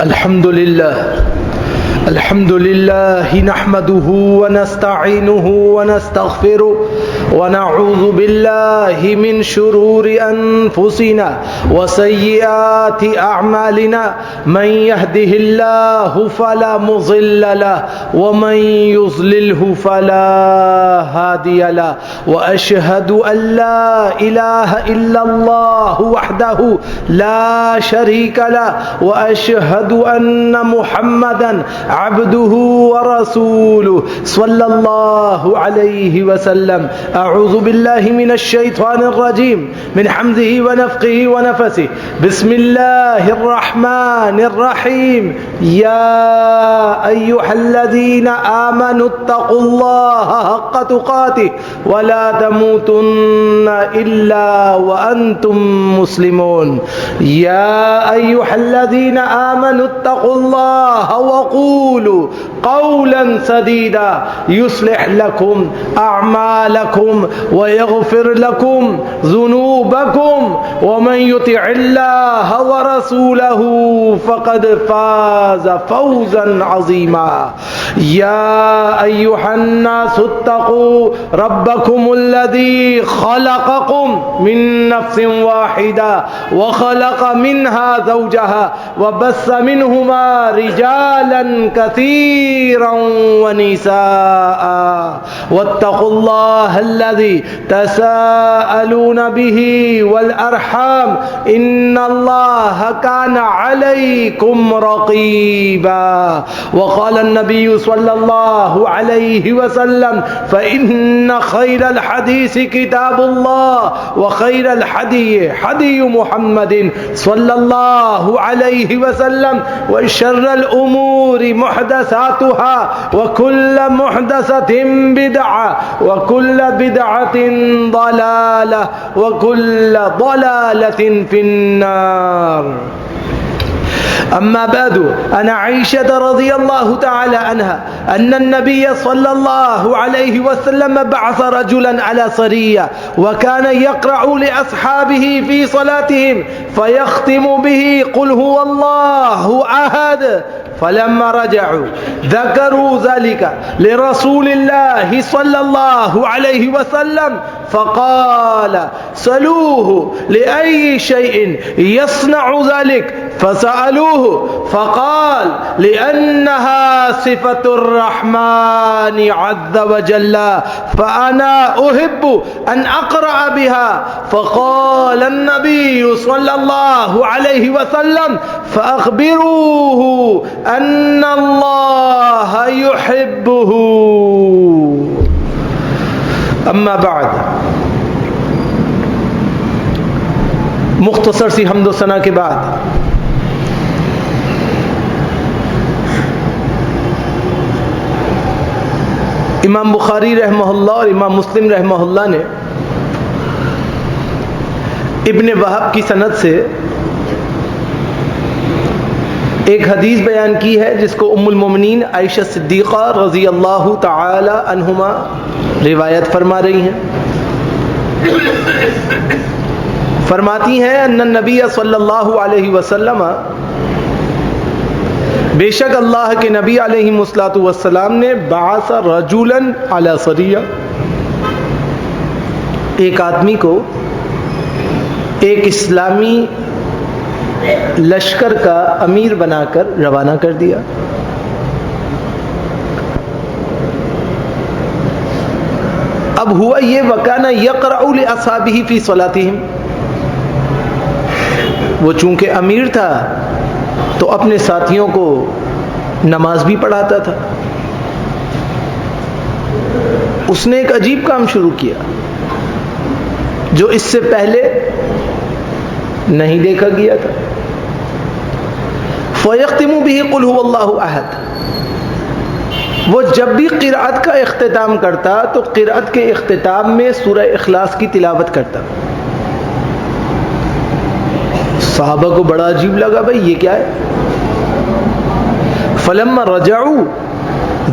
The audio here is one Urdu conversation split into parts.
الحمد لله نحمده ونستعينه ونستغفره ونعوذ بالله من شرور أنفسنا وسيئات أعمالنا من يهده الله فلا مضل له ومن يضلله فلا هادي له وأشهد أن لا إله إلا الله وحده لا شريك له وأشهد أن محمدا عبده ورسوله صلى الله عليه وسلم. أعوذ بالله من الشيطان الرجيم من حمده ونفخه ونفثه. بسم الله الرحمن الرحيم. يا أيها الذين آمنوا اتقوا الله حق تقاته ولا تموتن إلا وأنتم مسلمون. يا أيها الذين آمنوا اتقوا الله وقولوا قولا سديدا يصلح لكم أعمالكم ويغفر لكم ذنوبكم ومن يطع الله ورسوله فقد فاز فوزا عظيما. يا أيها الناس اتقوا ربكم الذي خلقكم من نفس واحدة وخلق منها زوجها وبث منهما رجالا كثيرا ونساء واتقوا الله الذي تساءلون به والأرحام إن الله كان عليكم رقيبا. وقال النبي صلى الله عليه وسلم فإن خير الحديث كتاب الله وخير الحدي حدي محمد صلى الله عليه وسلم وشر الأمور محدثاتها وكل محدثة بدعة وكل بدعة ضلالة وكل ضلالة في النار. أما بعد أن عائشة رضي الله تعالى عنها أن النبي صلى الله عليه وسلم بعث رجلا على سرية وكان يقرأ لأصحابه في صلاتهم فيختم به قل هو الله أحد. فلما رجعوا ذكروا ذلك لرسول الله صلى الله عليه وسلم فقال سألوه لأي شيء يصنع ذلك فسألوه فقال لأنها صفة الرحمن عز وجل فأنا أحب أن أقرأ بها. فقال النبي صلى الله عليه وسلم فأخبروه أن الله يحبه. اما بعد. مختصر سی حمد و ثنا کے بعد امام بخاری رحمہ اللہ اور امام مسلم رحمہ اللہ نے ابن وہب کی سند سے ایک حدیث بیان کی ہے جس کو ام المومنین عائشہ صدیقہ رضی اللہ تعالی عنہما روایت فرما رہی ہیں. فرماتی ہیں ان النبی صلی اللہ علیہ وسلم بے شک اللہ کے نبی علیہ الصلوۃ والسلام نے بعث رجلا علی سریہ ایک آدمی کو ایک اسلامی لشکر کا امیر بنا کر روانہ کر دیا. اب ہوا یہ وکانہ یقرأ لاصحابہ فی صلاتہم، وہ چونکہ امیر تھا تو اپنے ساتھیوں کو نماز بھی پڑھاتا تھا. اس نے ایک عجیب کام شروع کیا جو اس سے پہلے نہیں دیکھا گیا تھا. فَيَخْتِمُ بِهِ قُلْ هُوَ اللَّهُ أَحَدٌ. وہ جب بھی قرأت کا اختتام کرتا تو قرأت کے اختتام میں سورہ اخلاص کی تلاوت کرتا. صحابہ کو بڑا عجیب لگا، بھائی یہ کیا ہے. فلما رجعوا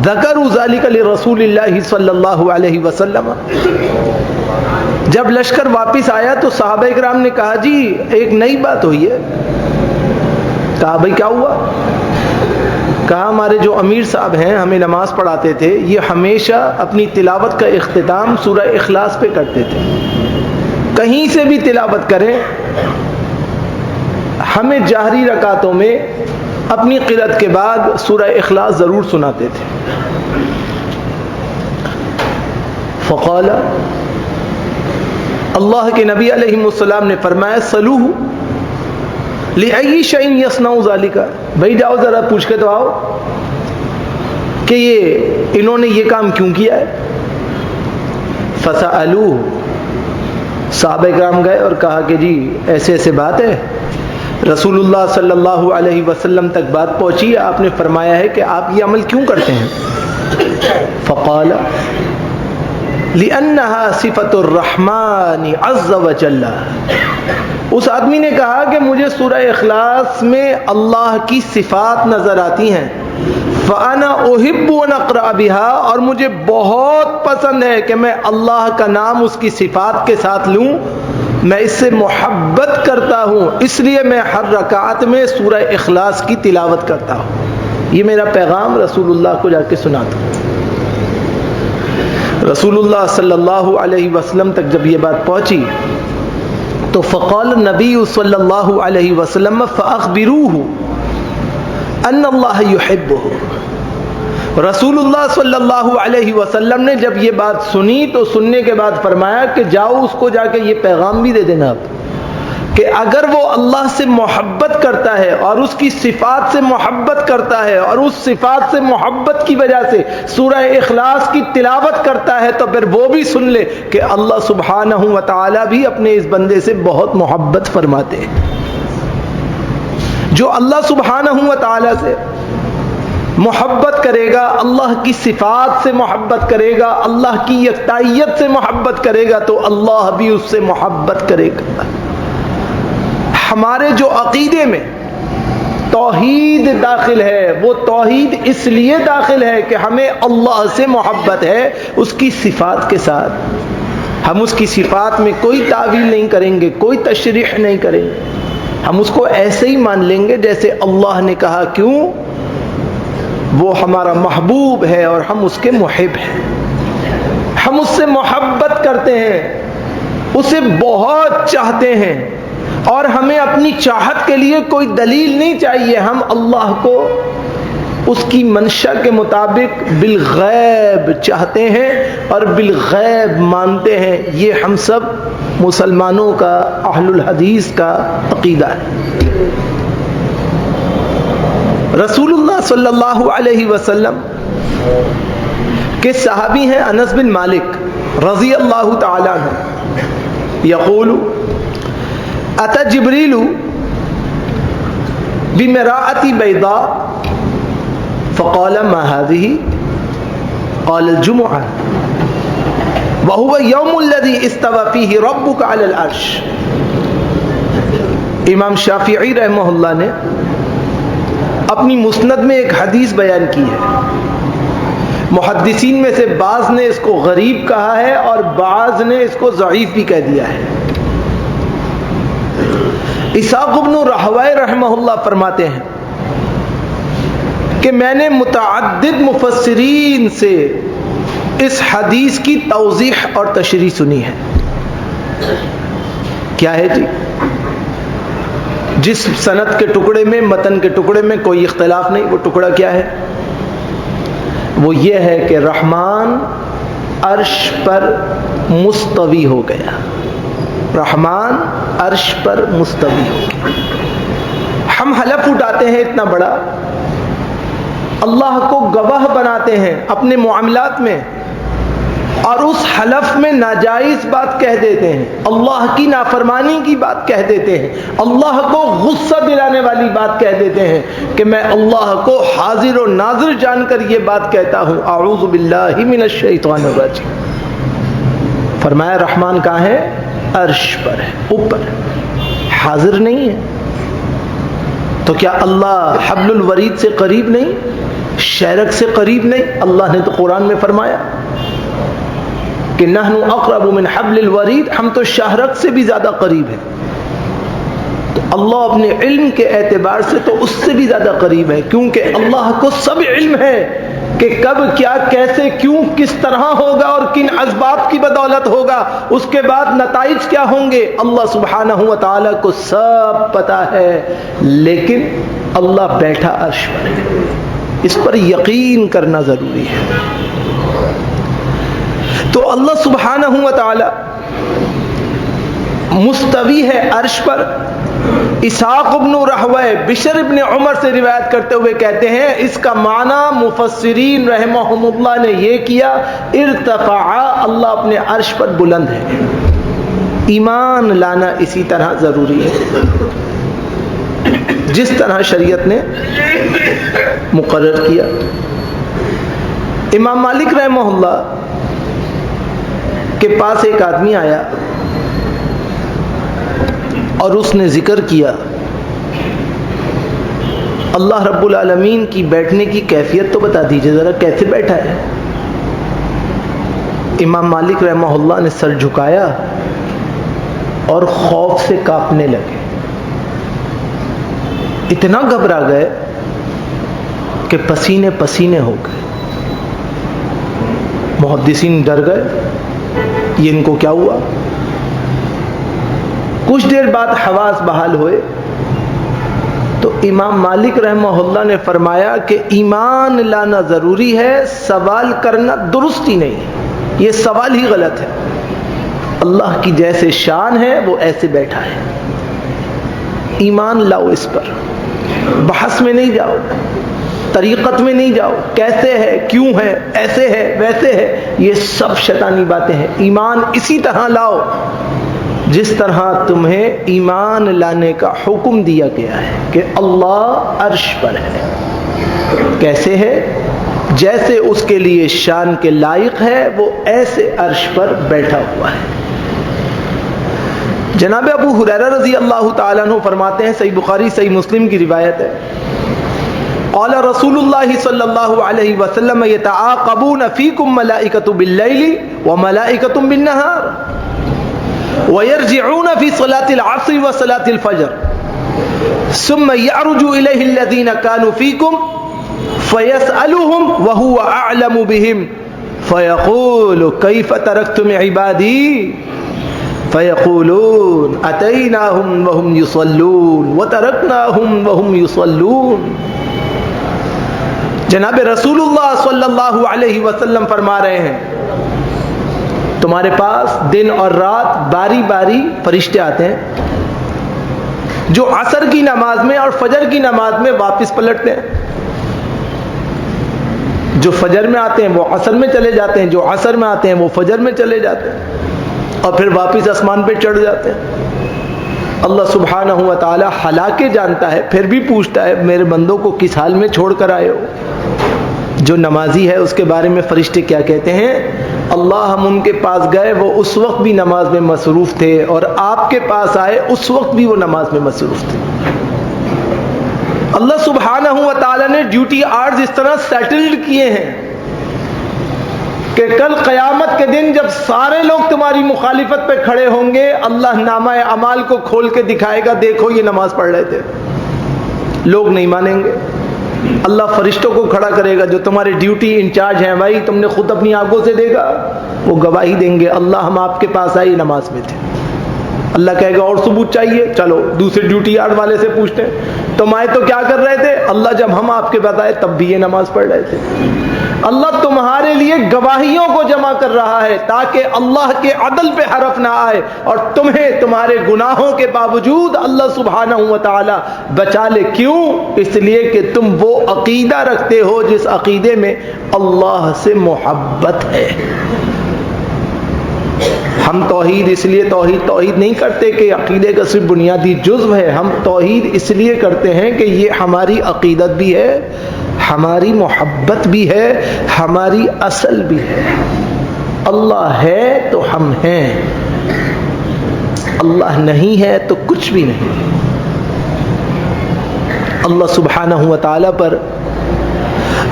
ذکروا ذلك لرسول اللہ صلی اللہ علیہ وسلم. جب لشکر واپس آیا تو صحابہ کرام نے کہا جی ایک نئی بات ہوئی ہے. کہا بھائی کیا ہوا؟ کہا ہمارے جو امیر صاحب ہیں ہمیں نماز پڑھاتے تھے، یہ ہمیشہ اپنی تلاوت کا اختتام سورہ اخلاص پہ کرتے تھے، کہیں سے بھی تلاوت کریں ہمیں جہری رکعتوں میں اپنی قرأت کے بعد سورہ اخلاص ضرور سناتے تھے۔ فقال، اللہ کے نبی علیہ السلام نے فرمایا، صلوہ لأی شیء یصنع ذلک، بھائی جاؤ ذرا پوچھ کے تو آؤ کہ انہوں نے یہ کام کیوں کیا ہے۔ فسألوہ، صحابہ کرام گئے اور کہا کہ جی ایسے ایسے بات ہے، رسول اللہ صلی اللہ علیہ وسلم تک بات پہنچی، آپ نے فرمایا ہے کہ آپ یہ عمل کیوں کرتے ہیں۔ فقال لأنها صفت الرحمن عز وجل، اس آدمی نے کہا کہ مجھے سورہ اخلاص میں اللہ کی صفات نظر آتی ہیں، فأنا أحب أن أقرأ بها، اور مجھے بہت پسند ہے کہ میں اللہ کا نام اس کی صفات کے ساتھ لوں، میں اس سے محبت کرتا ہوں، اس لیے میں ہر رکعت میں سورہ اخلاص کی تلاوت کرتا ہوں۔ یہ میرا پیغام رسول اللہ کو جا کے سناتا ہوں۔ رسول اللہ صلی اللہ علیہ وسلم تک جب یہ بات پہنچی تو فقال النبی صلی اللہ علیہ وسلم فأخبروہ ان اللہ یحبہ، رسول اللہ صلی اللہ علیہ وسلم نے جب یہ بات سنی تو سننے کے بعد فرمایا کہ جاؤ اس کو جا کے یہ پیغام بھی دے دینا آپ کہ اگر وہ اللہ سے محبت کرتا ہے اور اس کی صفات سے محبت کرتا ہے اور اس صفات سے محبت کی وجہ سے سورہ اخلاص کی تلاوت کرتا ہے تو پھر وہ بھی سن لے کہ اللہ سبحانہ و تعالی بھی اپنے اس بندے سے بہت محبت فرماتے ہیں۔ جو اللہ سبحانہ و تعالی سے محبت کرے گا، اللہ کی صفات سے محبت کرے گا، اللہ کی یکتائیت سے محبت کرے گا تو اللہ بھی اس سے محبت کرے گا۔ ہمارے جو عقیدے میں توحید داخل ہے وہ توحید اس لیے داخل ہے کہ ہمیں اللہ سے محبت ہے، اس کی صفات کے ساتھ۔ ہم اس کی صفات میں کوئی تعویل نہیں کریں گے، کوئی تشریح نہیں کریں گے، ہم اس کو ایسے ہی مان لیں گے جیسے اللہ نے کہا، کیوں؟ وہ ہمارا محبوب ہے اور ہم اس کے محب ہیں، ہم اس سے محبت کرتے ہیں، اسے بہت چاہتے ہیں، اور ہمیں اپنی چاہت کے لیے کوئی دلیل نہیں چاہیے، ہم اللہ کو اس کی منشا کے مطابق بالغیب چاہتے ہیں اور بالغیب مانتے ہیں۔ یہ ہم سب مسلمانوں کا، اہل الحدیث کا عقیدہ ہے۔ رسول اللہ صلی اللہ علیہ وسلم کے صحابی ہیں انس بن مالک رضی اللہ تعالی عنہ، یقول اتى جبریل بمراءة بيضاء فقال ما هذه؟ قال الجمعة وهو يوم الذي استوى فيه ربك على العرش۔ امام شافعی رحمہ اللہ نے اپنی مسند میں ایک حدیث بیان کی ہے، محدثین میں سے بعض نے اس کو غریب کہا ہے اور بعض نے اس کو ضعیف بھی کہہ دیا ہے۔ اسحاق بن راہویہ رحمہ اللہ فرماتے ہیں کہ میں نے متعدد مفسرین سے اس حدیث کی توضیح اور تشریح سنی ہے۔ کیا ہے جی؟ جس سند کے ٹکڑے میں، متن کے ٹکڑے میں کوئی اختلاف نہیں، وہ ٹکڑا کیا ہے؟ وہ یہ ہے کہ رحمان عرش پر مستوی ہو گیا، رحمان عرش پر مستوی ہو گیا۔ ہم حلف اٹھاتے ہیں اتنا بڑا، اللہ کو گواہ بناتے ہیں اپنے معاملات میں، اور اس حلف میں ناجائز بات کہہ دیتے ہیں، اللہ کی نافرمانی کی بات کہہ دیتے ہیں، اللہ کو غصہ دلانے والی بات کہہ دیتے ہیں کہ میں اللہ کو حاضر و ناظر جان کر یہ بات کہتا ہوں، اعوذ باللہ من الشیطان الرجیم۔ فرمایا رحمان کہاں ہے؟ عرش پر ہے، اوپر، حاضر نہیں ہے۔ تو کیا اللہ حبل الورید سے قریب نہیں، شہرک سے قریب نہیں؟ اللہ نے تو قرآن میں فرمایا کہ نحن اقرب من حبل الورید، ہم تو شہرک سے بھی زیادہ قریب ہیں۔ تو اللہ اپنے علم کے اعتبار سے تو اس سے بھی زیادہ قریب ہے، کیونکہ اللہ کو سب علم ہے کہ کب کیا کیسے کیوں کس طرح ہوگا اور کن اسباب کی بدولت ہوگا، اس کے بعد نتائج کیا ہوں گے، اللہ سبحانہ و تعالیٰ کو سب پتا ہے۔ لیکن اللہ بیٹھا عرش پر ہے، اس پر یقین کرنا ضروری ہے۔ تو اللہ سبحانہ و تعالیٰ مستوی ہے عرش پر۔ اسحاق ابن راہویہ بشر ابن عمر سے روایت کرتے ہوئے کہتے ہیں اس کا معنی مفسرین رحمہم اللہ نے یہ کیا، ارتفع، اللہ اپنے عرش پر بلند ہے۔ ایمان لانا اسی طرح ضروری ہے جس طرح شریعت نے مقرر کیا۔ امام مالک رحمہ اللہ کے پاس ایک آدمی آیا اور اس نے ذکر کیا اللہ رب العالمین کی بیٹھنے کی کیفیت تو بتا دیجئے ذرا، کیسے بیٹھا ہے؟ امام مالک رحمہ اللہ نے سر جھکایا اور خوف سے کانپنے لگے، اتنا گھبرا گئے کہ پسینے پسینے ہو گئے۔ محدثین ڈر گئے، یہ ان کو کیا ہوا؟ کچھ دیر بعد حواس بحال ہوئے تو امام مالک رحمہ اللہ نے فرمایا کہ ایمان لانا ضروری ہے، سوال کرنا درست ہی نہیں، یہ سوال ہی غلط ہے۔ اللہ کی جیسے شان ہے وہ ایسے بیٹھا ہے، ایمان لاؤ اس پر، بحث میں نہیں جاؤ، طریقت میں نہیں جاؤ، کیسے ہے، کیوں ہے، ایسے ہے، ویسے ہے، یہ سب شیطانی باتیں ہیں۔ ایمان اسی طرح لاؤ جس طرح تمہیں ایمان لانے کا حکم دیا گیا ہے کہ اللہ عرش پر ہے۔ کیسے ہے؟ جیسے اس کے لیے شان کے لائق ہے وہ ایسے عرش پر بیٹھا ہوا ہے۔ جناب ابو ہریرہ رضی اللہ تعالیٰ عنہ فرماتے ہیں، صحیح بخاری صحیح مسلم کی روایت ہے، قال رسول اللہ صلی اللہ علیہ وسلم یتعاقبون فیکم ملائکۃ باللیل وملائکۃ بالنہار ويرجعون في صلاة العصر وصلاة الفجر ثم يعرج إليه الذين كانوا فيكم فيسألهم وهو أعلم بهم فيقول كيف تركتم عبادي فيقولون أتيناهم وهم يصلون وتركناهم وهم يصلون۔ جناب رسول اللہ صلی اللہ علیہ وسلم فرما رہے ہیں تمہارے پاس دن اور رات باری باری فرشتے آتے ہیں جو عصر کی نماز میں اور فجر کی نماز میں واپس پلٹتے ہیں۔ جو فجر میں آتے ہیں وہ عصر میں چلے جاتے ہیں، جو عصر میں آتے ہیں وہ فجر میں چلے جاتے ہیں اور پھر واپس آسمان پہ چڑھ جاتے ہیں۔ اللہ سبحانہ و تعالی حالانکہ جانتا ہے پھر بھی پوچھتا ہے میرے بندوں کو کس حال میں چھوڑ کر آئے ہو؟ جو نمازی ہے اس کے بارے میں فرشتے کیا کہتے ہیں؟ اللہ ہم ان کے پاس گئے وہ اس وقت بھی نماز میں مصروف تھے اور آپ کے پاس آئے اس وقت بھی وہ نماز میں مصروف تھے۔ اللہ سبحانہ و تعالی نے ڈیوٹی آرز اس طرح سیٹلڈ کیے ہیں کہ کل قیامت کے دن جب سارے لوگ تمہاری مخالفت پہ کھڑے ہوں گے اللہ نامہ اعمال کو کھول کے دکھائے گا، دیکھو یہ نماز پڑھ رہے تھے۔ لوگ نہیں مانیں گے، اللہ فرشتوں کو کھڑا کرے گا جو تمہارے ڈیوٹی انچارج ہیں، بھائی تم نے خود اپنی آنکھوں سے دیکھا، وہ گواہی دیں گے اللہ ہم آپ کے پاس آئے نماز میں تھے۔ اللہ کہے گا اور ثبوت چاہیے، چلو دوسرے ڈیوٹی یارڈ والے سے پوچھتے ہیں تم آئے تو کیا کر رہے تھے؟ اللہ جب ہم آپ کے پاس آئے تب بھی یہ نماز پڑھ رہے تھے۔ اللہ تمہارے لیے گواہیوں کو جمع کر رہا ہے تاکہ اللہ کے عدل پہ حرف نہ آئے اور تمہیں تمہارے گناہوں کے باوجود اللہ سبحانہ و تعالی بچا لے۔ کیوں؟ اس لیے کہ تم وہ عقیدہ رکھتے ہو جس عقیدے میں اللہ سے محبت ہے۔ ہم توحید اس لیے توحید نہیں کرتے کہ عقیدے کا صرف بنیادی جزو ہے، ہم توحید اس لیے کرتے ہیں کہ یہ ہماری عقیدت بھی ہے، ہماری محبت بھی ہے، ہماری اصل بھی ہے۔ اللہ ہے تو ہم ہیں، اللہ نہیں ہے تو کچھ بھی نہیں۔ اللہ سبحانہ و تعالی پر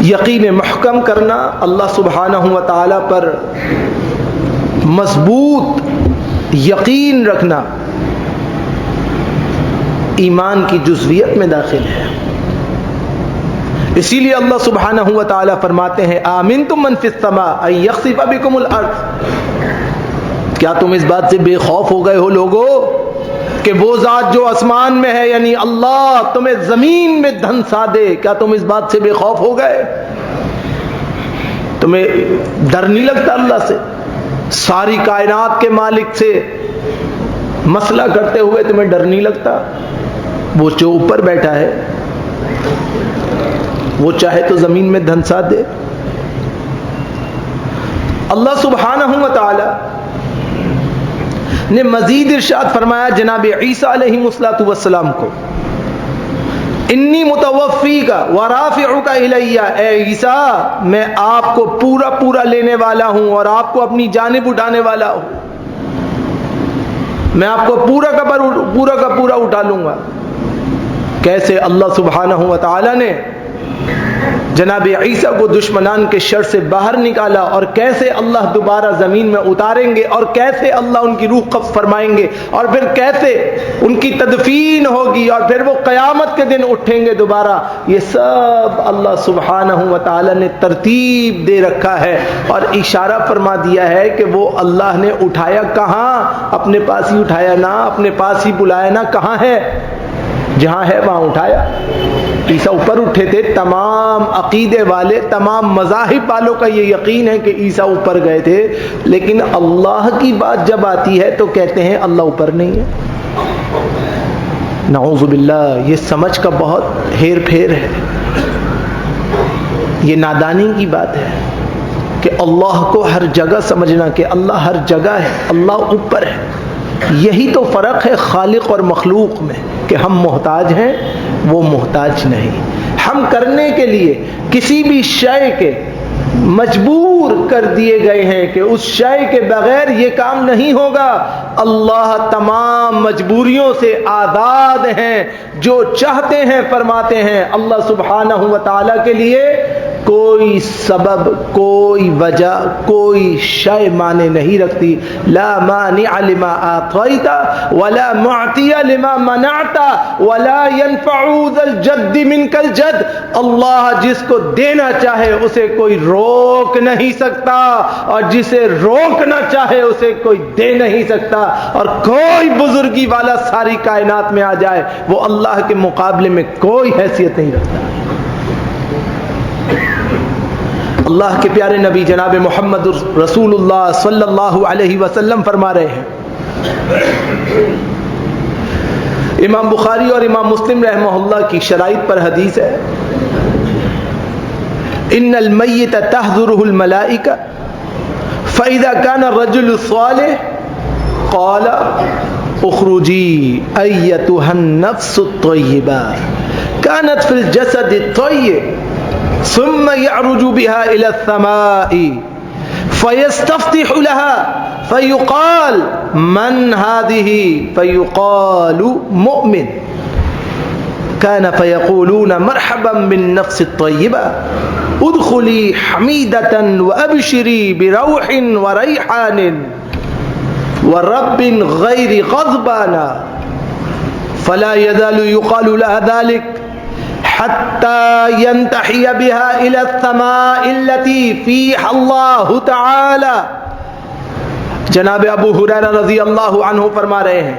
یقین محکم کرنا، اللہ سبحانہ و تعالی پر مضبوط یقین رکھنا، ایمان کی جزویت میں داخل ہے۔ اسی لیے اللہ سبحانہ و تعالی فرماتے ہیں آمنتم من فی السماء ان یخسف بکم الارض، کیا تم اس بات سے بے خوف ہو گئے ہو لوگو کہ وہ ذات جو آسمان میں ہے یعنی اللہ تمہیں زمین میں دھنسا دے؟ کیا تم اس بات سے بے خوف ہو گئے؟ تمہیں ڈر نہیں لگتا اللہ سے؟ ساری کائنات کے مالک سے مسئلہ کرتے ہوئے تمہیں ڈر نہیں لگتا؟ وہ جو اوپر بیٹھا ہے وہ چاہے تو زمین میں دھنسا دے۔ اللہ سبحانہ و تعالی نے مزید ارشاد فرمایا جناب عیسیٰ علیہ السلام کو، انی متوفیک ورافعک الی، اے عیسیٰ میں آپ کو پورا لینے والا ہوں اور آپ کو اپنی جانب اٹھانے والا ہوں، میں آپ کو پورا کا پورا اٹھا لوں گا۔ کیسے اللہ سبحانہ و تعالی نے جناب عیسیٰ کو دشمنان کے شر سے باہر نکالا، اور کیسے اللہ دوبارہ زمین میں اتاریں گے، اور کیسے اللہ ان کی روح قبض فرمائیں گے، اور پھر کیسے ان کی تدفین ہوگی، اور پھر وہ قیامت کے دن اٹھیں گے دوبارہ، یہ سب اللہ سبحانہ و تعالی نے ترتیب دے رکھا ہے، اور اشارہ فرما دیا ہے کہ وہ اللہ نے اٹھایا کہاں؟ اپنے پاس ہی اٹھایا نا، اپنے پاس ہی بلایا نا، کہاں ہے؟ جہاں ہے وہاں اٹھایا۔ عیسیٰ اوپر اٹھے تھے، تمام عقیدے والے، تمام مذاہب والوں کا یہ یقین ہے کہ عیسیٰ اوپر گئے تھے، لیکن اللہ کی بات جب آتی ہے تو کہتے ہیں اللہ اوپر نہیں ہے۔ نعوذ باللہ، یہ سمجھ کا بہت ہیر پھیر ہے، یہ نادانی کی بات ہے کہ اللہ کو ہر جگہ سمجھنا کہ اللہ ہر جگہ ہے، اللہ اوپر ہے۔ یہی تو فرق ہے خالق اور مخلوق میں کہ ہم محتاج ہیں، وہ محتاج نہیں۔ ہم کرنے کے لیے کسی بھی شے کے مجبور کر دیے گئے ہیں کہ اس شے کے بغیر یہ کام نہیں ہوگا۔ اللہ تمام مجبوریوں سے آزاد ہیں، جو چاہتے ہیں فرماتے ہیں۔ اللہ سبحانہ و تعالی کے لیے کوئی سبب، کوئی وجہ، کوئی شے معنی نہیں رکھتی۔ لا مانع لما اعطیت ولا معطی لما منعت ولا ينفع ذا الجد منك الجد۔ اللہ جس کو دینا چاہے اسے کوئی روک نہیں سکتا، اور جسے روکنا چاہے اسے کوئی دے نہیں سکتا، اور کوئی بزرگی والا ساری کائنات میں آ جائے وہ اللہ کے مقابلے میں کوئی حیثیت نہیں رکھتا۔ اللہ کے پیارے نبی جناب محمد رسول اللہ صلی اللہ علیہ وسلم فرما رہے ہیں، امام بخاری اور امام مسلم رحمہ اللہ کی شرائط پر حدیث ہے، ان المیت تحضره الملائکہ فاذا كان الرجل الصالح قال اخرجی ایتها النفس الطیبہ كانت في الجسد الطیب ثم يعرج بها إلى السماء فيستفتح لها فيقال من هذه فيقال مؤمن كان فيقولون مرحبا بالنفس الطيبة ادخلي حميدة وأبشري بروح وريحان ورب غير غضبان فلا يزال يقال لها ذلك حتى ينتحي بها إلى السماء التي فيها الله تعالى۔ جناب ابو ہریرہ رضی اللہ عنہ فرما رہے ہیں،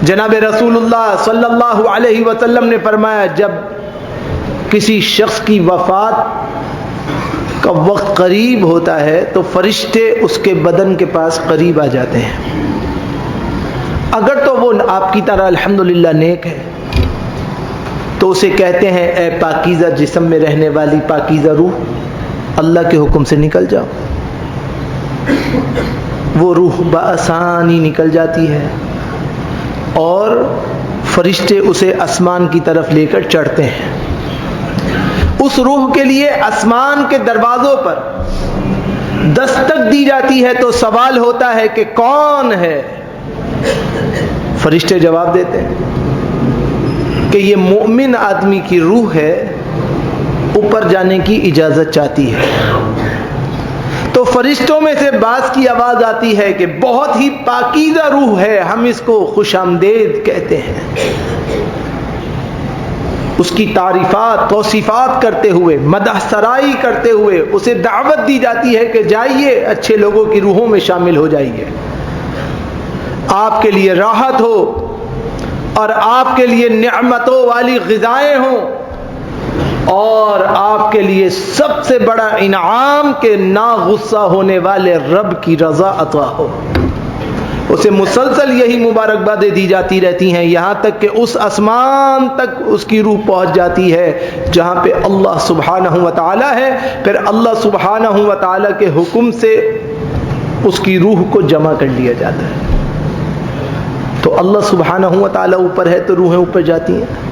جناب رسول اللہ صلی اللہ علیہ وسلم نے فرمایا جب کسی شخص کی وفات کا وقت قریب ہوتا ہے تو فرشتے اس کے بدن کے پاس قریب آ جاتے ہیں، اگر تو وہ آپ کی طرح الحمدللہ نیک ہے تو اسے کہتے ہیں اے پاکیزہ جسم میں رہنے والی پاکیزہ روح، اللہ کے حکم سے نکل جاؤ۔ وہ روح بآسانی نکل جاتی ہے اور فرشتے اسے آسمان کی طرف لے کر چڑھتے ہیں۔ اس روح کے لیے آسمان کے دروازوں پر دستک دی جاتی ہے تو سوال ہوتا ہے کہ کون ہے؟ فرشتے جواب دیتے ہیں کہ یہ مومن آدمی کی روح ہے، اوپر جانے کی اجازت چاہتی ہے۔ تو فرشتوں میں سے بعض کی آواز آتی ہے کہ بہت ہی پاکیزہ روح ہے، ہم اس کو خوش آمدید کہتے ہیں۔ اس کی تعریفات توصیفات کرتے ہوئے، مدح سرائی کرتے ہوئے اسے دعوت دی جاتی ہے کہ جائیے اچھے لوگوں کی روحوں میں شامل ہو جائیے، آپ کے لیے راحت ہو اور آپ کے لیے نعمتوں والی غذائیں ہوں، اور آپ کے لیے سب سے بڑا انعام کہ نا غصہ ہونے والے رب کی رضا عطا ہو۔ اسے مسلسل یہی مبارکبادیں دی جاتی رہتی ہیں، یہاں تک کہ اس آسمان تک اس کی روح پہنچ جاتی ہے جہاں پہ اللہ سبحانہ و تعالی ہے۔ پھر اللہ سبحانہ و تعالی کے حکم سے اس کی روح کو جمع کر لیا جاتا ہے۔ تو اللہ سبحانہ و تعالی اوپر ہے تو روحیں اوپر جاتی ہیں۔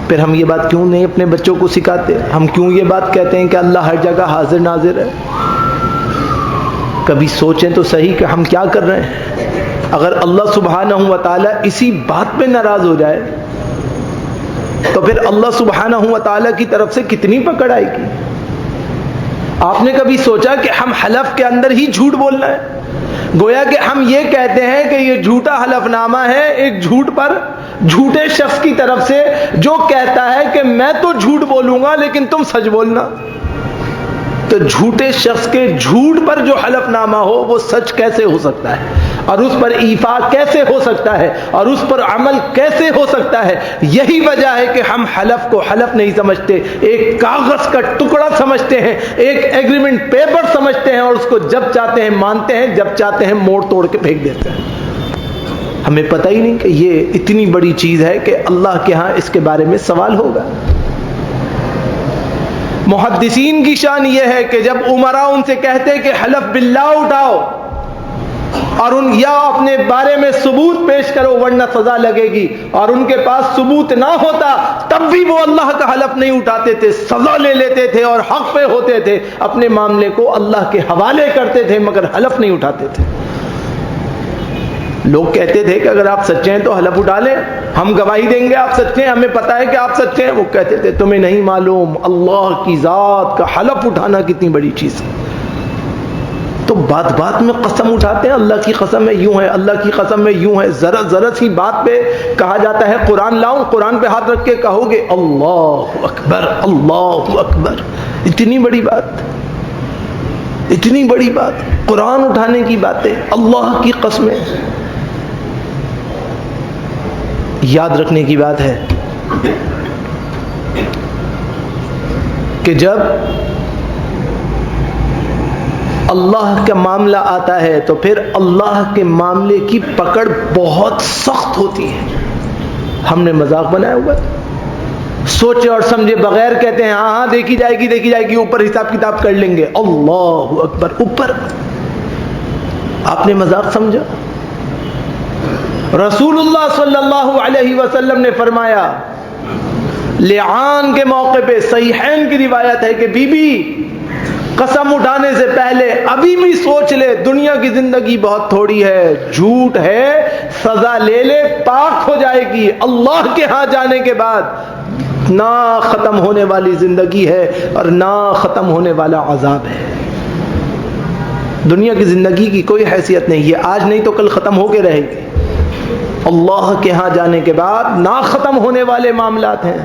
پھر ہم یہ بات کیوں نہیں اپنے بچوں کو سکھاتے؟ ہم کیوں یہ بات کہتے ہیں کہ اللہ ہر جگہ حاضر ناظر ہے؟ کبھی سوچیں تو صحیح کہ ہم کیا کر رہے ہیں۔ اگر اللہ سبحانہ و تعالی اسی بات پہ ناراض ہو جائے تو پھر اللہ سبحانہ و تعالی کی طرف سے کتنی پکڑ آئے گی۔ آپ نے کبھی سوچا کہ ہم حلف کے اندر ہی جھوٹ بولنا ہے؟ گویا کہ ہم یہ کہتے ہیں کہ یہ جھوٹا حلف نامہ ہے ایک جھوٹ پر، جھوٹے شخص کی طرف سے جو کہتا ہے کہ میں تو جھوٹ بولوں گا لیکن تم سچ بولنا۔ تو جھوٹے شخص کے جھوٹ پر جو حلف نامہ ہو وہ سچ کیسے ہو سکتا ہے، اور اس پر ایفا کیسے ہو سکتا ہے، اور اس پر عمل کیسے ہو سکتا ہے؟ یہی وجہ ہے کہ ہم حلف کو حلف نہیں سمجھتے، ایک کاغذ کا ٹکڑا سمجھتے ہیں، ایک ایگریمنٹ پیپر سمجھتے ہیں، اور اس کو جب چاہتے ہیں مانتے ہیں، جب چاہتے ہیں موڑ توڑ کے پھینک دیتے ہیں۔ ہمیں پتہ ہی نہیں کہ یہ اتنی بڑی چیز ہے کہ اللہ کے ہاں اس کے بارے میں سوال ہوگا۔ محدثین کی شان یہ ہے کہ جب عمراء ان سے کہتے کہ حلف باللہ اٹھاؤ اور یا اپنے بارے میں ثبوت پیش کرو ورنہ سزا لگے گی، اور ان کے پاس ثبوت نہ ہوتا تب بھی وہ اللہ کا حلف نہیں اٹھاتے تھے، سزا لے لیتے تھے اور حق پہ ہوتے تھے، اپنے معاملے کو اللہ کے حوالے کرتے تھے مگر حلف نہیں اٹھاتے تھے۔ لوگ کہتے تھے کہ اگر آپ سچے ہیں تو حلف اٹھا لیں، ہم گواہی دیں گے آپ سچے ہیں، ہمیں پتا ہے کہ آپ سچے ہیں۔ وہ کہتے تھے تمہیں نہیں معلوم اللہ کی ذات کا حلف اٹھانا کتنی بڑی چیز ہے۔ تو بات بات میں قسم اٹھاتے ہیں، اللہ کی قسم میں یوں ہے، اللہ کی قسم میں یوں ہے۔ ذرا ذرا سی بات پہ کہا جاتا ہے قرآن لاؤں، قرآن پہ ہاتھ رکھ کے کہو گے اللہ اکبر اللہ اکبر۔ اتنی بڑی بات، اتنی بڑی بات، قرآن اٹھانے کی باتیں، اللہ کی قسمیں۔ یاد رکھنے کی بات ہے کہ جب اللہ کا معاملہ آتا ہے تو پھر اللہ کے معاملے کی پکڑ بہت سخت ہوتی ہے۔ ہم نے مذاق بنایا ہوا ہے، سوچے اور سمجھے بغیر کہتے ہیں ہاں ہاں دیکھی جائے گی، اوپر حساب کتاب کر لیں گے۔ اللہ اکبر، اوپر آپ نے مذاق سمجھا؟ رسول اللہ صلی اللہ علیہ وسلم نے فرمایا لعان کے موقع پہ، صحیحین کی روایت ہے کہ بی بی قسم اٹھانے سے پہلے ابھی بھی سوچ لے، دنیا کی زندگی بہت تھوڑی ہے، جھوٹ ہے، سزا لے لے، پاک ہو جائے گی، اللہ کے ہاں جانے کے بعد نہ ختم ہونے والی زندگی ہے اور نہ ختم ہونے والا عذاب ہے۔ دنیا کی زندگی کی کوئی حیثیت نہیں، یہ آج نہیں تو کل ختم ہو کے رہے گی۔ اللہ کے ہاں جانے کے بعد نہ ختم ہونے والے معاملات ہیں۔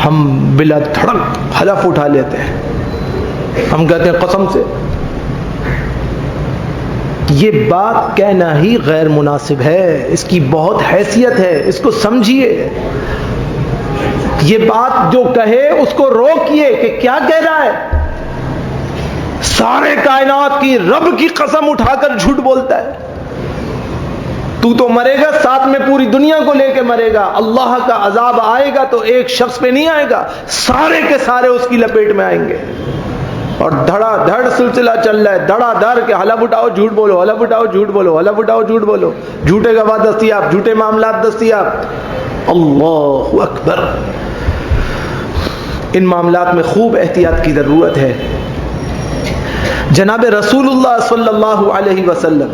ہم بلا دھڑک حلف اٹھا لیتے ہیں، ہم کہتے ہیں قسم سے۔ یہ بات کہنا ہی غیر مناسب ہے، اس کی بہت حیثیت ہے، اس کو سمجھیے۔ یہ بات جو کہے اس کو روکیے کہ کیا کہہ رہا ہے۔ سارے کائنات کی رب کی قسم اٹھا کر جھوٹ بولتا ہے۔ تو مرے گا، ساتھ میں پوری دنیا کو لے کے مرے گا۔ اللہ کا عذاب آئے گا تو ایک شخص پہ نہیں آئے گا، سارے کے سارے اس کی لپیٹ میں آئیں گے۔ اور دھڑا دھڑ سلسلہ چل رہا ہے، دھڑا دھڑ کے حلف اٹھاؤ جھوٹ بولو، حلف اٹھاؤ جھوٹ بولو، حلف اٹھاؤ جھوٹ بولو، جھوٹے گواہ دستیاب، جھوٹے معاملات دستیاب۔ اللہ اکبر۔ ان معاملات میں خوب احتیاط کی ضرورت ہے۔ جناب رسول اللہ صلی اللہ علیہ وسلم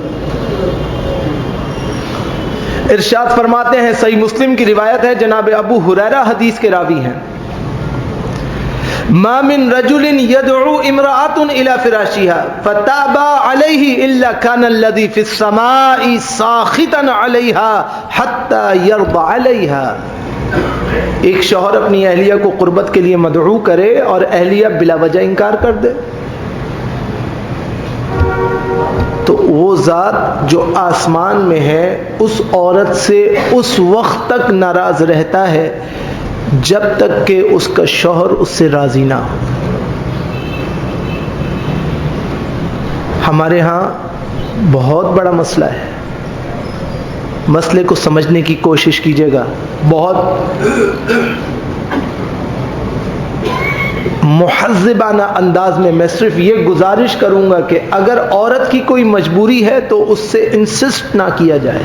ارشاد فرماتے ہیں، صحیح مسلم کی روایت ہے، جناب ابو ہریرہ حدیث کے راوی ہیں، ما من رجل يدعو امرأة الى فراشها فتابى عليه الا كان الذي في السماء ساخطا عليها حتى يرضى عليها۔ ایک شوہر اپنی اہلیہ کو قربت کے لیے مدعو کرے اور اہلیہ بلا وجہ انکار کر دے، تو وہ ذات جو آسمان میں ہے اس عورت سے اس وقت تک ناراض رہتا ہے جب تک کہ اس کا شوہر اس سے راضی نہ ہو۔ ہمارے ہاں بہت بڑا مسئلہ ہے، مسئلے کو سمجھنے کی کوشش کیجیے گا۔ بہت محذبانہ انداز میں صرف یہ گزارش کروں گا کہ اگر عورت کی کوئی مجبوری ہے تو اس سے انسسٹ نہ کیا جائے،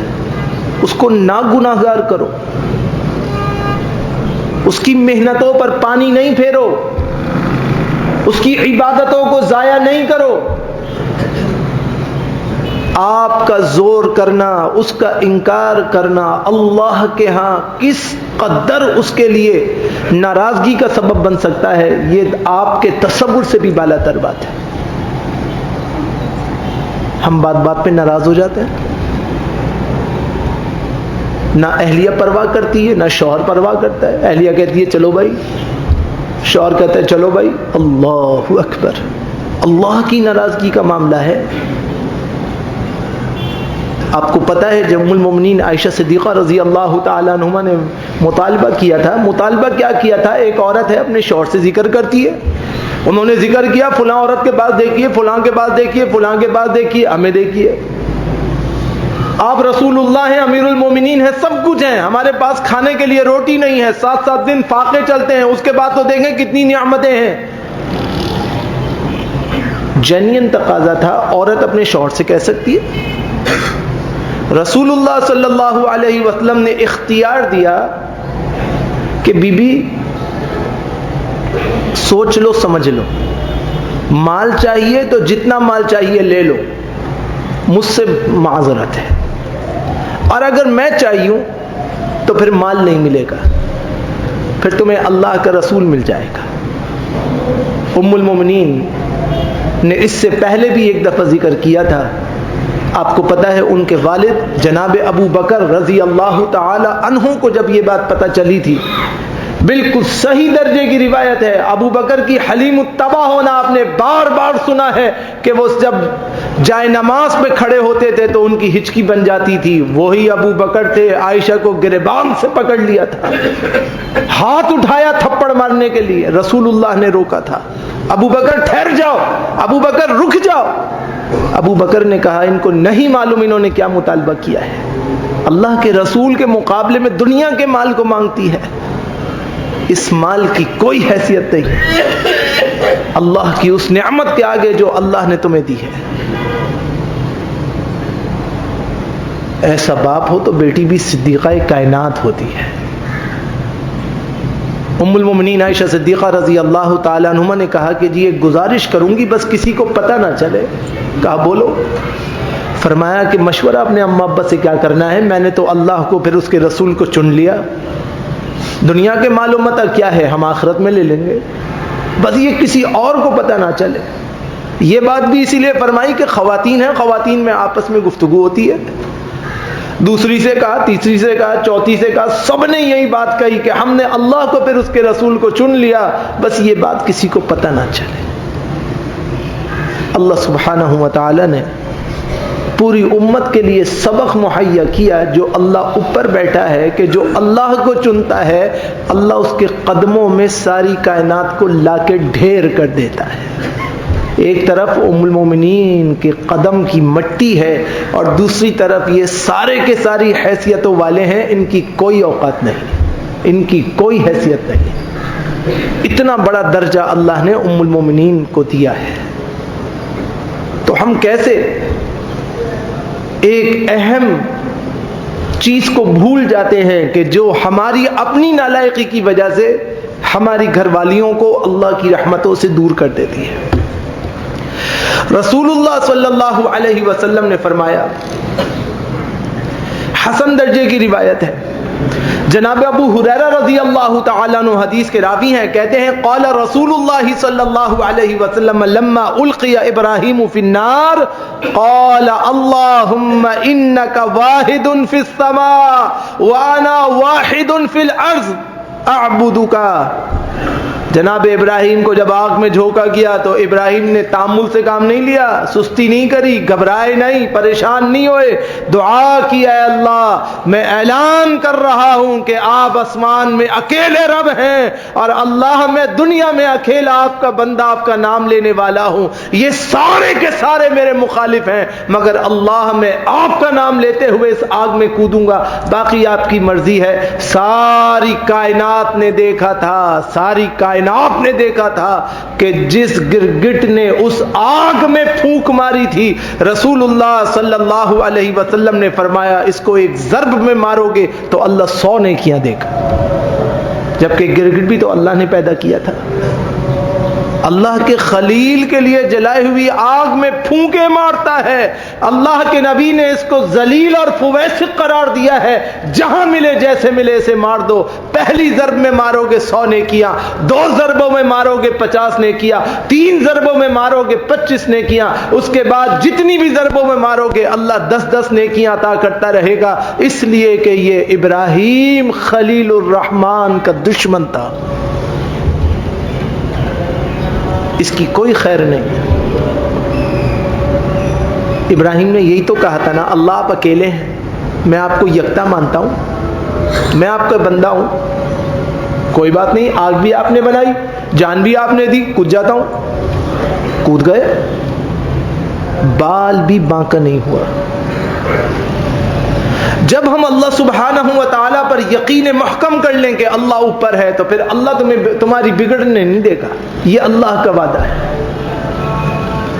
اس کو نہ گناہگار کرو، اس کی محنتوں پر پانی نہیں پھیرو، اس کی عبادتوں کو ضائع نہیں کرو۔ آپ کا زور کرنا، اس کا انکار کرنا اللہ کے ہاں کس قدر اس کے لیے ناراضگی کا سبب بن سکتا ہے، یہ آپ کے تصور سے بھی بالا تر بات ہے۔ ہم بات بات پہ ناراض ہو جاتے ہیں، نہ اہلیہ پرواہ کرتی ہے نہ شوہر پرواہ کرتا ہے۔ اہلیہ کہتی ہے چلو بھائی، شوہر کہتا ہے چلو بھائی۔ اللہ اکبر، اللہ کی ناراضگی کا معاملہ ہے۔ آپ کو پتہ ہے جب ام المومنین عائشہ صدیقہ رضی اللہ تعالیٰ عنہما نے مطالبہ کیا تھا، مطالبہ کیا کیا تھا؟ ایک عورت ہے اپنے شوہر سے ذکر کرتی ہے، انہوں نے ذکر کیا فلاں عورت کے پاس دیکھیے، فلاں کے پاس دیکھیے، فلاں کے پاس دیکھیے، ہمیں دیکھیے، آپ رسول اللہ ہیں، امیر المومنین ہیں، سب کچھ ہیں، ہمارے پاس کھانے کے لیے روٹی نہیں ہے، 7 دن فاقے چلتے ہیں، اس کے بعد تو دیکھیں کتنی نعمتیں ہیں۔ جینین تقاضا تھا، عورت اپنے شوہر سے کہہ سکتی ہے۔ رسول اللہ صلی اللہ علیہ وسلم نے اختیار دیا کہ بی بی سوچ لو، سمجھ لو، مال چاہیے تو جتنا مال چاہیے لے لو، مجھ سے معذرت ہے، اور اگر میں چاہیوں تو پھر مال نہیں ملے گا، پھر تمہیں اللہ کا رسول مل جائے گا۔ ام المومنین نے اس سے پہلے بھی ایک دفعہ ذکر کیا تھا، آپ کو پتہ ہے ان کے والد جناب ابو بکر رضی اللہ تعالی عنہ کو جب یہ بات پتہ چلی تھی، بالکل صحیح درجے کی روایت ہے، ابو بکر کی حلیم الطبع ہونا آپ نے بار بار سنا ہے کہ وہ جب جائے نماز پہ کھڑے ہوتے تھے تو ان کی ہچکی بن جاتی تھی، وہی ابو بکر تھے، عائشہ کو گریبان سے پکڑ لیا تھا، ہاتھ اٹھایا تھپڑ مارنے کے لیے، رسول اللہ نے روکا تھا، ابو بکر ٹھہر جاؤ، ابو بکر رک جاؤ۔ ابو بکر نے کہا ان کو نہیں معلوم انہوں نے کیا مطالبہ کیا ہے، اللہ کے رسول کے مقابلے میں دنیا کے مال کو مانگتی ہے، اس مال کی کوئی حیثیت نہیں اللہ کی اس نعمت کے آگے جو اللہ نے تمہیں دی ہے۔ ایسا باپ ہو تو بیٹی بھی صدیقہ کائنات ہوتی ہے۔ ام المومنین عائشہ صدیقہ رضی اللہ تعالیٰ عنہما نے کہا کہ جی ایک گزارش کروں گی، بس کسی کو پتہ نہ چلے۔ کہا بولو۔ فرمایا کہ مشورہ اپنے اماں ابا سے کیا کرنا ہے، میں نے تو اللہ کو پھر اس کے رسول کو چن لیا، دنیا کے مال و متاع کیا ہے ہم آخرت میں لے لیں گے، بس یہ کسی اور کو پتہ نہ چلے۔ یہ بات بھی اسی لیے فرمائی کہ خواتین ہیں، خواتین میں آپس میں گفتگو ہوتی ہے، دوسری سے کہا، تیسری سے کہا، چوتھی سے کہا، سب نے یہی بات کہی کہ ہم نے اللہ کو پھر اس کے رسول کو چن لیا، بس یہ بات کسی کو پتہ نہ چلے۔ اللہ سبحانہ و تعالی نے پوری امت کے لیے سبق مہیا کیا، جو اللہ اوپر بیٹھا ہے کہ جو اللہ کو چنتا ہے اللہ اس کے قدموں میں ساری کائنات کو لا کے ڈھیر کر دیتا ہے۔ ایک طرف ام المومنین کے قدم کی مٹی ہے اور دوسری طرف یہ سارے کے ساری حیثیتوں والے ہیں، ان کی کوئی اوقات نہیں، ان کی کوئی حیثیت نہیں۔ اتنا بڑا درجہ اللہ نے ام المومنین کو دیا ہے، تو ہم کیسے ایک اہم چیز کو بھول جاتے ہیں کہ جو ہماری اپنی نالائقی کی وجہ سے ہماری گھر والیوں کو اللہ کی رحمتوں سے دور کر دیتی ہے۔ رسول اللہ صلی اللہ علیہ وسلم نے فرمایا، حسن درجے کی روایت ہے، جناب ابو ہریرہ رضی اللہ تعالیٰ عنہ حدیث کے راوی ہیں، کہتے ہیں قال رسول اللہ صلی اللہ علیہ وسلم لما القی ابراہیم فی النار قال اللہم انک واحد فی السماء وانا واحد فی الارض اعبدک۔ جناب ابراہیم کو جب آگ میں جھونکا گیا تو ابراہیم نے تامل سے کام نہیں لیا، سستی نہیں کری، گھبرائے نہیں، پریشان نہیں ہوئے، دعا کی اے اللہ میں اعلان کر رہا ہوں کہ آپ آسمان میں اکیلے رب ہیں اور اللہ میں دنیا میں اکیلا آپ کا بندہ، آپ کا نام لینے والا ہوں، یہ سارے کے سارے میرے مخالف ہیں مگر اللہ میں آپ کا نام لیتے ہوئے اس آگ میں کودوں گا، باقی آپ کی مرضی ہے۔ ساری کائنات نے دیکھا تھا، ساری کائنات نے دیکھا تھا کہ جس گرگٹ نے اس آگ میں پھونک ماری تھی، رسول اللہ صلی اللہ علیہ وسلم نے فرمایا اس کو ایک ضرب میں مارو گے تو اللہ 100 نیکیاں دے گا، جبکہ گرگٹ بھی تو اللہ نے پیدا کیا تھا۔ اللہ کے خلیل کے لیے جلائی ہوئی آگ میں پھونکے مارتا ہے، اللہ کے نبی نے اس کو ذلیل اور فویسق قرار دیا ہے، جہاں ملے جیسے ملے اسے مار دو، پہلی ضرب میں مارو گے 100 نیکیاں، 2 ضربوں میں مارو گے 50 نیکیاں، 3 ضربوں میں مارو گے 25 نیکیاں، اس کے بعد جتنی بھی ضربوں میں مارو گے اللہ 10 نیکیاں عطا کرتا رہے گا، اس لیے کہ یہ ابراہیم خلیل الرحمن کا دشمن تھا، اس کی کوئی خیر نہیں۔ ابراہیم نے یہی تو کہا تھا نا، اللہ آپ اکیلے ہیں، میں آپ کو یکتا مانتا ہوں، میں آپ کا بندہ ہوں، کوئی بات نہیں، آگ بھی آپ نے بنائی، جان بھی آپ نے دی، کود جاتا ہوں، کود گئے، بال بھی بانکا نہیں ہوا۔ جب ہم اللہ سبحانہ و تعالیٰ پر یقین محکم کر لیں کہ اللہ اوپر ہے تو پھر اللہ تمہاری بگڑنے نہیں دے گا، یہ اللہ کا وعدہ ہے۔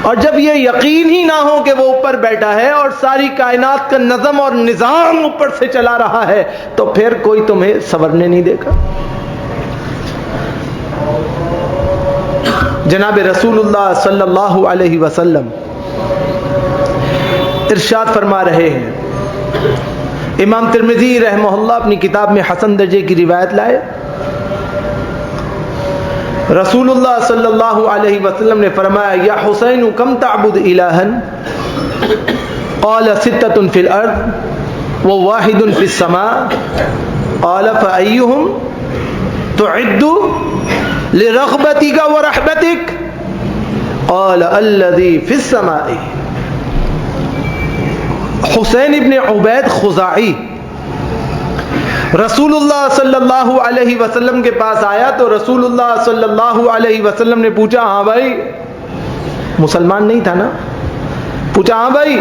اور جب یہ یقین ہی نہ ہو کہ وہ اوپر بیٹھا ہے اور ساری کائنات کا نظم اور نظام اوپر سے چلا رہا ہے تو پھر کوئی تمہیں سنورنے نہیں دے گا۔ جناب رسول اللہ صلی اللہ علیہ وسلم ارشاد فرما رہے ہیں، امام ترمذی رحمہ اللہ اپنی کتاب میں حسن درجے کی روایت لائے، رسول اللہ صلی اللہ علیہ وسلم نے فرمایا یا حسین کم تعبد الہا قال 6 فی الارض وواحد فی السماء قال فأیہم تعد لرغبتک ورحبتک قال الذی فی السماء۔ حسین ابن عبید خزاعی رسول اللہ صلی اللہ علیہ وسلم کے پاس آیا تو رسول اللہ صلی اللہ علیہ وسلم نے پوچھا، ہاں بھائی، مسلمان نہیں تھا نا، پوچھا ہاں بھائی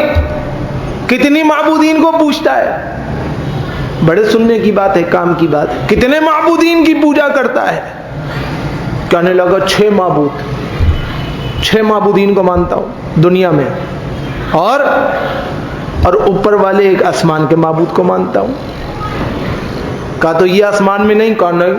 کتنی معبودین کو پوچھتا ہے؟ بڑے سننے کی بات ہے، کام کی بات ہے، کتنے معبودین کی پوجا کرتا ہے؟ کہنے لگا 6 معبود، 6 معبودین کو مانتا ہوں دنیا میں، اور اوپر والے ایک آسمان کے معبود کو مانتا ہوں۔ کہا تو یہ آسمان میں نہیں؟ کہا نہیں۔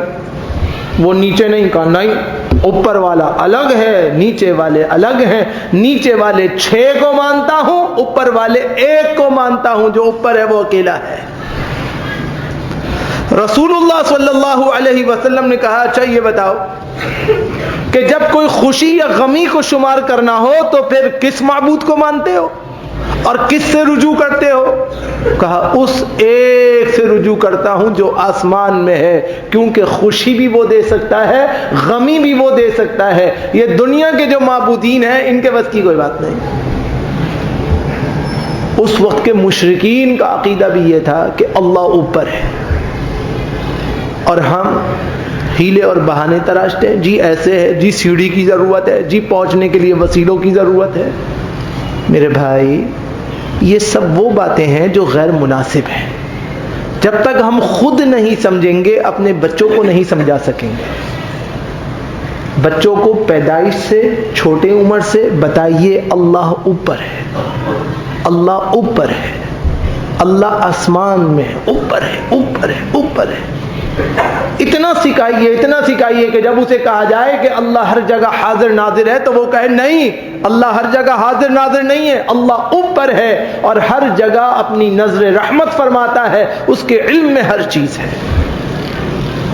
وہ نیچے نہیں؟ کہا نہیں، اوپر والا الگ ہے، نیچے والے الگ ہیں، نیچے والے 6 کو مانتا ہوں، اوپر والے 1 کو مانتا ہوں، جو اوپر ہے وہ اکیلا ہے۔ رسول اللہ صلی اللہ علیہ وسلم نے کہا اچھا یہ بتاؤ کہ جب کوئی خوشی یا غمی کو شمار کرنا ہو تو پھر کس معبود کو مانتے ہو اور کس سے رجوع کرتے ہو؟ کہا اس ایک سے رجوع کرتا ہوں جو آسمان میں ہے، کیونکہ خوشی بھی وہ دے سکتا ہے، غمی بھی وہ دے سکتا ہے، یہ دنیا کے جو معبودین ہیں ان کے بس کی کوئی بات نہیں۔ اس وقت کے مشرکین کا عقیدہ بھی یہ تھا کہ اللہ اوپر ہے، اور ہم ہیلے اور بہانے تراشتے ہیں، جی ایسے ہے، جی سیڑھی کی ضرورت ہے، جی پہنچنے کے لیے وسیلوں کی ضرورت ہے۔ میرے بھائی یہ سب وہ باتیں ہیں جو غیر مناسب ہیں، جب تک ہم خود نہیں سمجھیں گے اپنے بچوں کو نہیں سمجھا سکیں گے۔ بچوں کو پیدائش سے، چھوٹے عمر سے بتائیے اللہ اوپر ہے، اللہ اوپر ہے، اللہ آسمان میں ہے، اوپر ہے، اوپر ہے، اوپر ہے۔ اتنا سکھائیے کہ جب اسے کہا جائے کہ اللہ ہر جگہ حاضر ناظر ہے تو وہ کہے نہیں، اللہ ہر جگہ حاضر ناظر نہیں ہے، اللہ اوپر ہے اور ہر جگہ اپنی نظر رحمت فرماتا ہے، اس کے علم میں ہر چیز ہے۔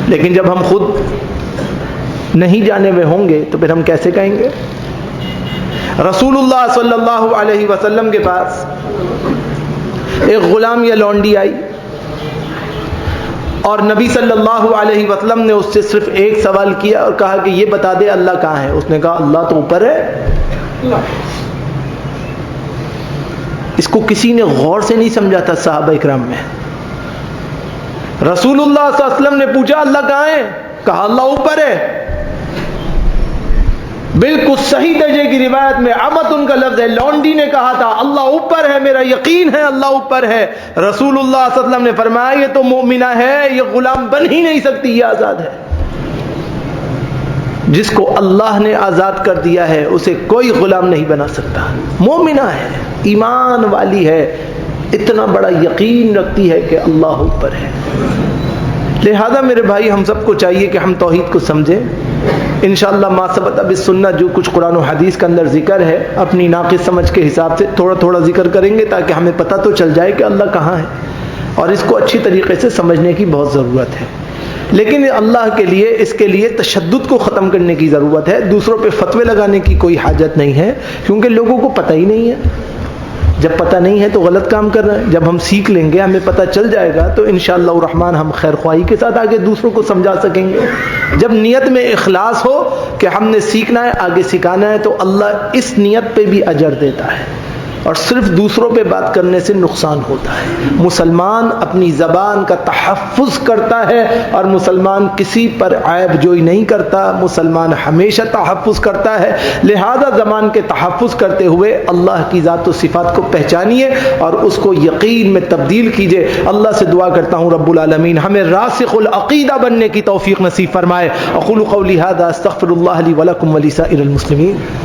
لیکن جب ہم خود نہیں جانے ہوئے ہوں گے تو پھر ہم کیسے کہیں گے؟ رسول اللہ صلی اللہ علیہ وسلم کے پاس ایک غلام یا لونڈی آئی اور نبی صلی اللہ علیہ وسلم نے اس سے صرف ایک سوال کیا اور کہا کہ یہ بتا دے اللہ کہاں ہے؟ اس نے کہا اللہ تو اوپر ہے۔ اس کو کسی نے غور سے نہیں سمجھا تھا صحابہ اکرام میں۔ رسول اللہ صلی اللہ علیہ وسلم نے پوچھا اللہ کہاں ہے؟ کہا اللہ اوپر ہے۔ بالکل صحیح درجے کی روایت میں امت ان کا لفظ ہے، لونڈی نے کہا تھا اللہ اوپر ہے، میرا یقین ہے اللہ اوپر ہے۔ رسول اللہ صلی اللہ علیہ وسلم نے فرمایا یہ تو مومنہ ہے، یہ غلام بن ہی نہیں سکتی، یہ آزاد ہے۔ جس کو اللہ نے آزاد کر دیا ہے اسے کوئی غلام نہیں بنا سکتا۔ مومنہ ہے، ایمان والی ہے، اتنا بڑا یقین رکھتی ہے کہ اللہ اوپر ہے۔ لہذا میرے بھائی ہم سب کو چاہیے کہ ہم توحید کو سمجھیں۔ انشاءاللہ ما ثبت بالسنہ جو کچھ قرآن و حدیث کے اندر ذکر ہے اپنی ناقص سمجھ کے حساب سے تھوڑا تھوڑا ذکر کریں گے تاکہ ہمیں پتہ تو چل جائے کہ اللہ کہاں ہے، اور اس کو اچھی طریقے سے سمجھنے کی بہت ضرورت ہے۔ لیکن اللہ کے لیے اس کے لیے تشدد کو ختم کرنے کی ضرورت ہے، دوسروں پہ فتوے لگانے کی کوئی حاجت نہیں ہے، کیونکہ لوگوں کو پتہ ہی نہیں ہے۔ جب پتہ نہیں ہے تو غلط کام کر رہے ہیں، جب ہم سیکھ لیں گے ہمیں پتہ چل جائے گا تو انشاءاللہ الرحمن ہم خیر خواہی کے ساتھ آگے دوسروں کو سمجھا سکیں گے۔ جب نیت میں اخلاص ہو کہ ہم نے سیکھنا ہے آگے سکھانا ہے تو اللہ اس نیت پہ بھی اجر دیتا ہے، اور صرف دوسروں پہ بات کرنے سے نقصان ہوتا ہے۔ مسلمان اپنی زبان کا تحفظ کرتا ہے اور مسلمان کسی پر عیب جوئی نہیں کرتا، مسلمان ہمیشہ تحفظ کرتا ہے۔ لہذا زبان کے تحفظ کرتے ہوئے اللہ کی ذات و صفات کو پہچانیے اور اس کو یقین میں تبدیل کیجیے۔ اللہ سے دعا کرتا ہوں رب العالمین ہمیں راسخ العقیدہ بننے کی توفیق نصیب فرمائے۔ اقول قولی ھذا استغفر اللہ لی ولکم ولسائر المسلمین۔